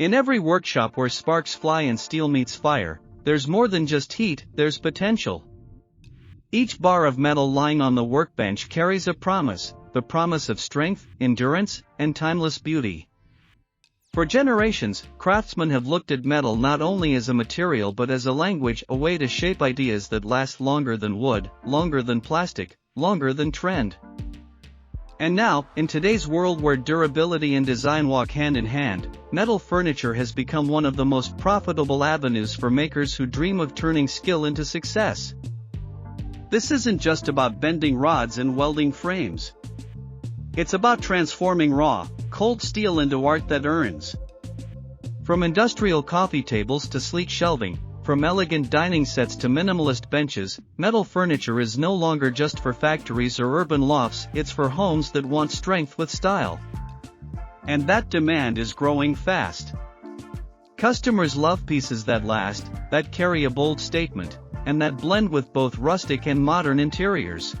In every workshop where sparks fly and steel meets fire, there's more than just heat, there's potential. Each bar of metal lying on the workbench carries a promise, the promise of strength, endurance, and timeless beauty. For generations, craftsmen have looked at metal not only as a material but as a language, a way to shape ideas that last longer than wood, longer than plastic, longer than trend. And now, in today's world where durability and design walk hand in hand, metal furniture has become one of the most profitable avenues for makers who dream of turning skill into success. This isn't just about bending rods and welding frames. It's about transforming raw, cold steel into art that earns. From industrial coffee tables to sleek shelving, from elegant dining sets to minimalist benches, metal furniture is no longer just for factories or urban lofts, it's for homes that want strength with style. And that demand is growing fast. Customers love pieces that last, that carry a bold statement, and that blend with both rustic and modern interiors.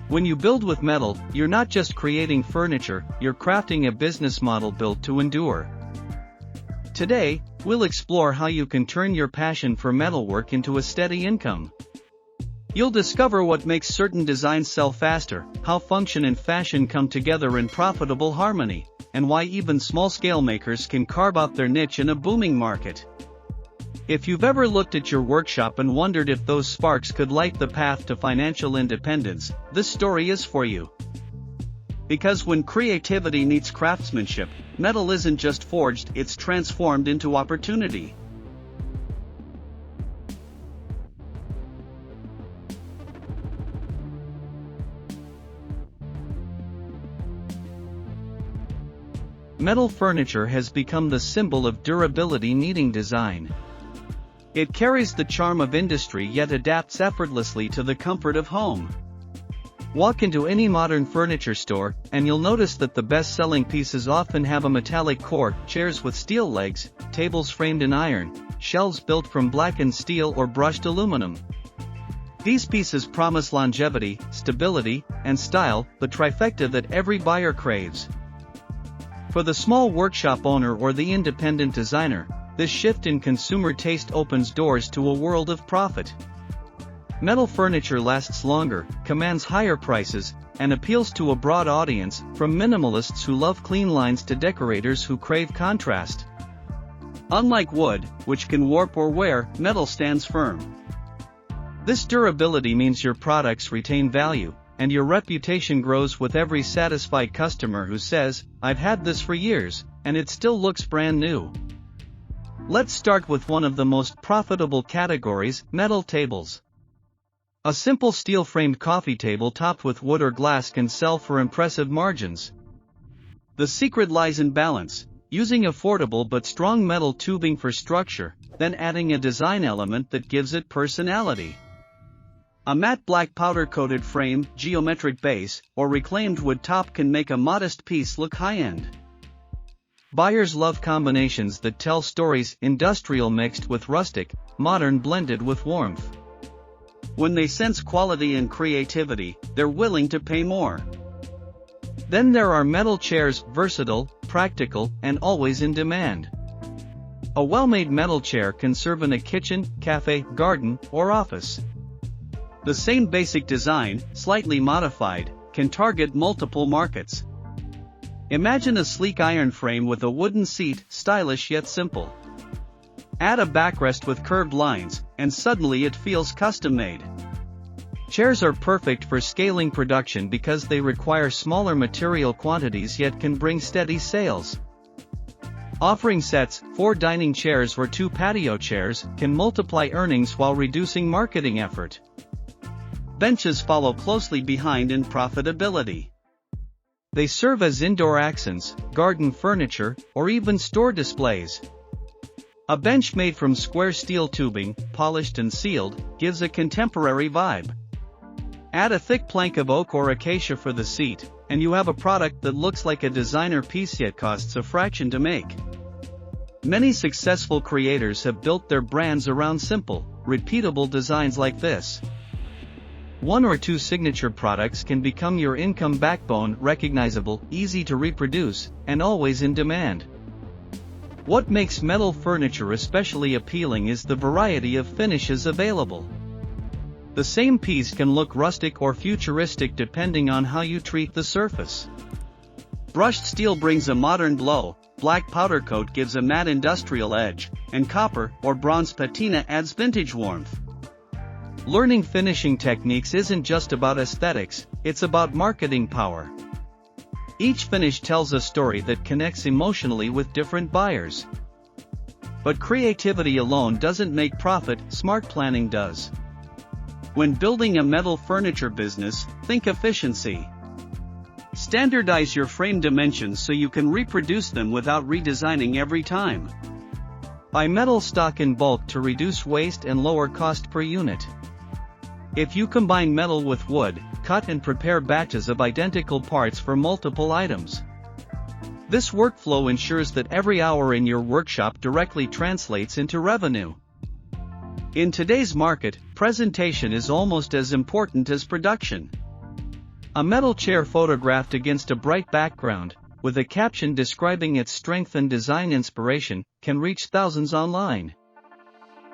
When you build with metal, you're not just creating furniture, you're crafting a business model built to endure. Today, we'll explore how you can turn your passion for metalwork into a steady income. You'll discover what makes certain designs sell faster, how function and fashion come together in profitable harmony, and why even small-scale makers can carve out their niche in a booming market. If you've ever looked at your workshop and wondered if those sparks could light the path to financial independence, this story is for you. Because when creativity meets craftsmanship, metal isn't just forged, it's transformed into opportunity. Metal furniture has become the symbol of durability needing design. It carries the charm of industry yet adapts effortlessly to the comfort of home. Walk into any modern furniture store, and you'll notice that the best-selling pieces often have a metallic core, chairs with steel legs, tables framed in iron, shelves built from blackened steel or brushed aluminum. These pieces promise longevity, stability, and style, the trifecta that every buyer craves. For the small workshop owner or the independent designer, this shift in consumer taste opens doors to a world of profit. Metal furniture lasts longer, commands higher prices, and appeals to a broad audience, from minimalists who love clean lines to decorators who crave contrast. Unlike wood, which can warp or wear, metal stands firm. This durability means your products retain value, and your reputation grows with every satisfied customer who says, "I've had this for years, and it still looks brand new." Let's start with one of the most profitable categories, metal tables. A simple steel-framed coffee table topped with wood or glass can sell for impressive margins. The secret lies in balance, using affordable but strong metal tubing for structure, then adding a design element that gives it personality. A matte black powder-coated frame, geometric base, or reclaimed wood top can make a modest piece look high-end. Buyers love combinations that tell stories, industrial mixed with rustic, modern blended with warmth. When they sense quality and creativity, they're willing to pay more. Then there are metal chairs, versatile, practical, and always in demand. A well-made metal chair can serve in a kitchen, cafe, garden, or office. The same basic design, slightly modified, can target multiple markets. Imagine a sleek iron frame with a wooden seat, stylish yet simple. Add a backrest with curved lines, and suddenly it feels custom-made. Chairs are perfect for scaling production because they require smaller material quantities yet can bring steady sales. Offering sets, 4 dining chairs or 2 patio chairs, can multiply earnings while reducing marketing effort. Benches follow closely behind in profitability. They serve as indoor accents, garden furniture, or even store displays. A bench made from square steel tubing, polished and sealed, gives a contemporary vibe. Add a thick plank of oak or acacia for the seat, and you have a product that looks like a designer piece yet costs a fraction to make. Many successful creators have built their brands around simple, repeatable designs like this. 1 or 2 signature products can become your income backbone, recognizable, easy to reproduce, and always in demand. What makes metal furniture especially appealing is the variety of finishes available. The same piece can look rustic or futuristic depending on how you treat the surface. Brushed steel brings a modern glow, black powder coat gives a matte industrial edge, and copper or bronze patina adds vintage warmth. Learning finishing techniques isn't just about aesthetics, it's about marketing power. Each finish tells a story that connects emotionally with different buyers. But creativity alone doesn't make profit, smart planning does. When building a metal furniture business, think efficiency. Standardize your frame dimensions so you can reproduce them without redesigning every time. Buy metal stock in bulk to reduce waste and lower cost per unit. If you combine metal with wood, cut and prepare batches of identical parts for multiple items. This workflow ensures that every hour in your workshop directly translates into revenue. In today's market, presentation is almost as important as production. A metal chair photographed against a bright background, with a caption describing its strength and design inspiration, can reach thousands online.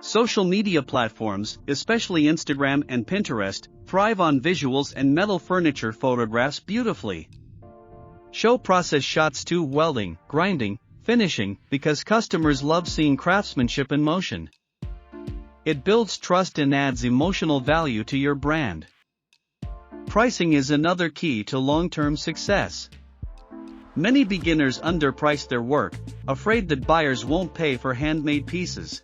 Social media platforms, especially Instagram and Pinterest, thrive on visuals and metal furniture photographs beautifully. Show process shots too: welding, grinding, finishing, because customers love seeing craftsmanship in motion. It builds trust and adds emotional value to your brand. Pricing is another key to long-term success. Many beginners underprice their work, afraid that buyers won't pay for handmade pieces.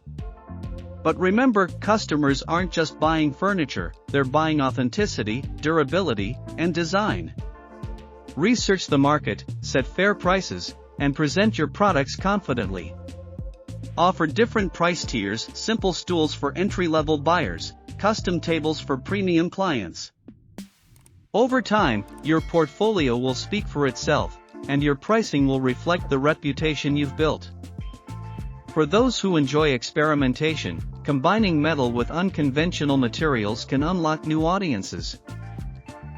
But remember, customers aren't just buying furniture, they're buying authenticity, durability, and design. Research the market, set fair prices, and present your products confidently. Offer different price tiers: simple stools for entry-level buyers, custom tables for premium clients. Over time, your portfolio will speak for itself, and your pricing will reflect the reputation you've built. For those who enjoy experimentation, combining metal with unconventional materials can unlock new audiences.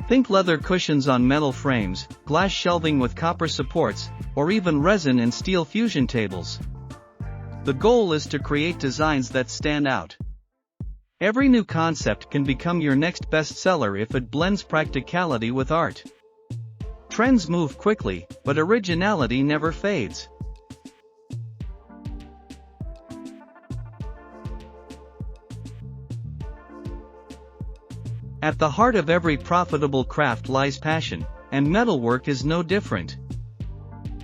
Think leather cushions on metal frames, glass shelving with copper supports, or even resin and steel fusion tables. The goal is to create designs that stand out. Every new concept can become your next bestseller if it blends practicality with art. Trends move quickly, but originality never fades. At the heart of every profitable craft lies passion, and metalwork is no different.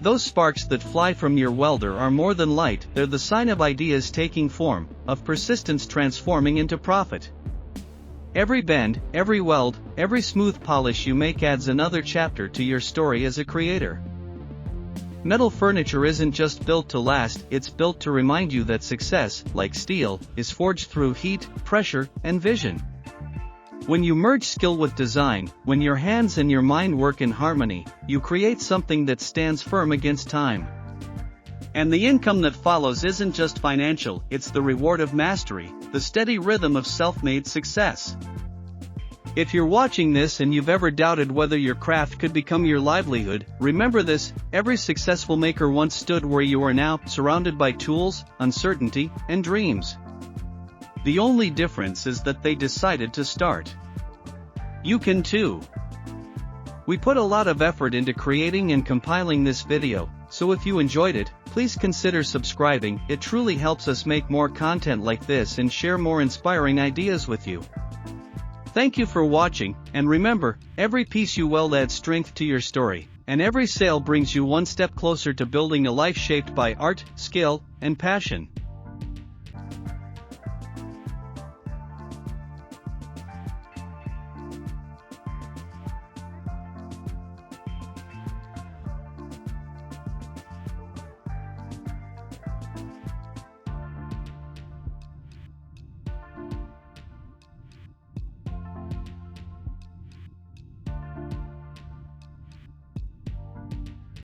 Those sparks that fly from your welder are more than light, they're the sign of ideas taking form, of persistence transforming into profit. Every bend, every weld, every smooth polish you make adds another chapter to your story as a creator. Metal furniture isn't just built to last, it's built to remind you that success, like steel, is forged through heat, pressure, and vision. When you merge skill with design, when your hands and your mind work in harmony, you create something that stands firm against time. And the income that follows isn't just financial, it's the reward of mastery, the steady rhythm of self-made success. If you're watching this and you've ever doubted whether your craft could become your livelihood, remember this: every successful maker once stood where you are now, surrounded by tools, uncertainty, and dreams. The only difference is that they decided to start. You can too. We put a lot of effort into creating and compiling this video, so if you enjoyed it, please consider subscribing. It truly helps us make more content like this and share more inspiring ideas with you. Thank you for watching, and remember, every piece you weld adds strength to your story, and every sale brings you one step closer to building a life shaped by art, skill, and passion.